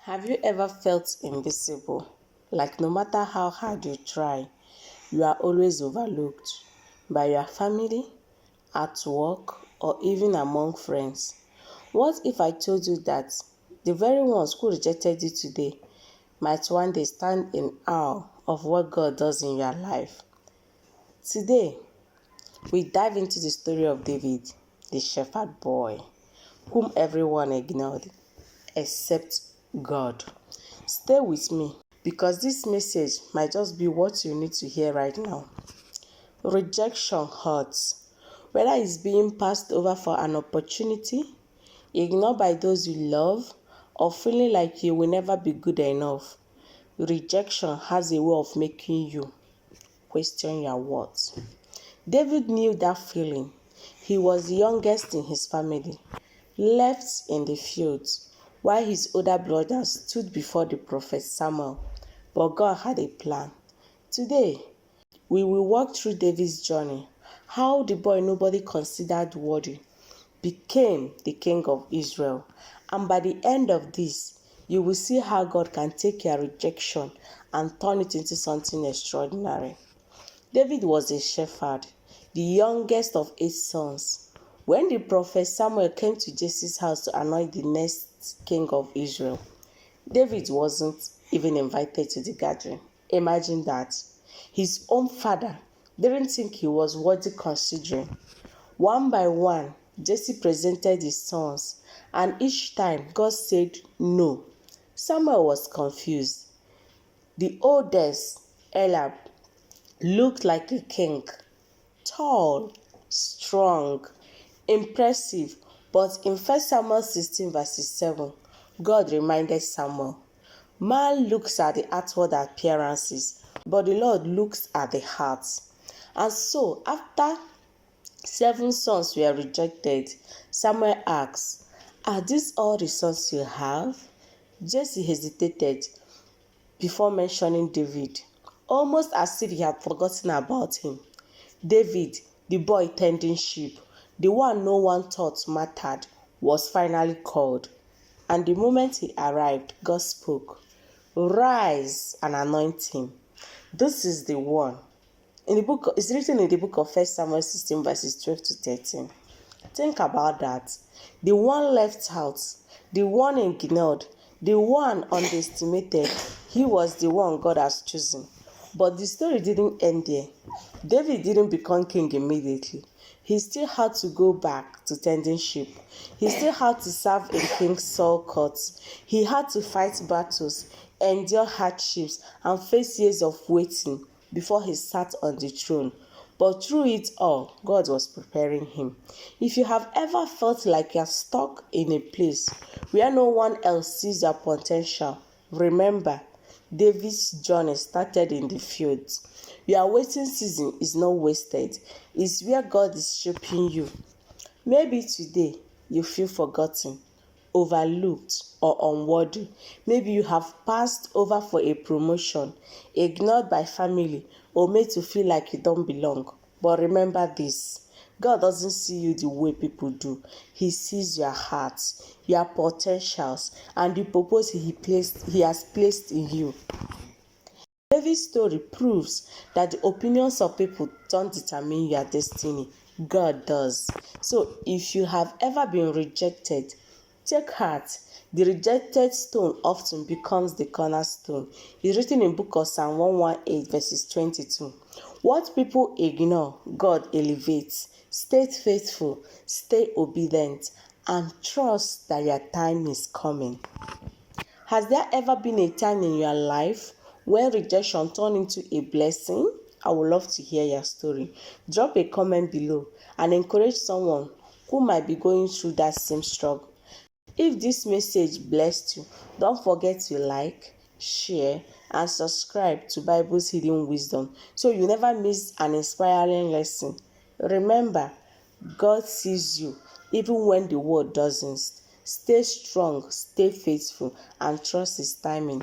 Have you ever felt invisible? Like no matter how hard you try, you are always overlooked by your family, at work, or even among friends. What if I told you that the very ones who rejected you today might one day stand in awe of what God does in your life? Today, we dive into the story of David, the shepherd boy, whom everyone ignored except God. Stay with me because this message might just be what you need to hear right now. Rejection hurts, whether it's being passed over for an opportunity, ignored by those you love, or feeling like you will never be good enough. Rejection has a way of making you question your worth. David knew that feeling. He was the youngest in his family, left in the fields, while his older brothers stood before the prophet Samuel. But God had a plan. Today, we will walk through David's journey, how the boy nobody considered worthy became the king of Israel. And by the end of this, you will see how God can take your rejection and turn it into something extraordinary. David was a shepherd, the youngest of 8 sons. When the prophet Samuel came to Jesse's house to anoint the next king of Israel, David wasn't even invited to the gathering. Imagine that. His own father didn't think he was worthy considering. One by one, Jesse presented his sons, and each time God said no. Samuel was confused. The oldest, Eliab, looked like a king, tall, strong, impressive. But in 1 Samuel 16 verses 7, God reminded Samuel, man looks at the outward appearances, but the Lord looks at the heart. And so, after 7 sons were rejected, Samuel asked, are these all the sons you have? Jesse hesitated before mentioning David, almost as if he had forgotten about him. David, the boy tending sheep, the one no one thought mattered, was finally called. And the moment he arrived, God spoke, rise and anoint him. This is the one. It's written in the book of 1 Samuel 16 verses 12 to 13. Think about that. The one left out, the one ignored, the one underestimated, he was the one God has chosen. But the story didn't end there. David didn't become king immediately. He still had to go back to tending sheep. He still had to serve in King Saul's court. He had to fight battles, endure hardships, and face years of waiting before he sat on the throne. But through it all, God was preparing him. If you have ever felt like you're stuck in a place where no one else sees your potential, remember, David's journey started in the fields. Your waiting season is not wasted. It's where God is shaping you. Maybe today you feel forgotten, overlooked, or unworthy. Maybe you have passed over for a promotion, ignored by family, or made to feel like you don't belong. But remember this. God doesn't see you the way people do. He sees your heart, your potentials, and the purpose He has placed in you. David's story proves that the opinions of people don't determine your destiny. God does. So if you have ever been rejected, take heart. The rejected stone often becomes the cornerstone. It's written in book of Psalm 118 verses 22. What people ignore, God elevates. Stay faithful, stay obedient, and trust that your time is coming. Has there ever been a time in your life where rejection turned into a blessing? I would love to hear your story. Drop a comment below and encourage someone who might be going through that same struggle. If this message blessed you, don't forget to like, share, and subscribe to Bible's Hidden Wisdom so you never miss an inspiring lesson. Remember, God sees you even when the world doesn't. Stay strong, stay faithful, and trust His timing.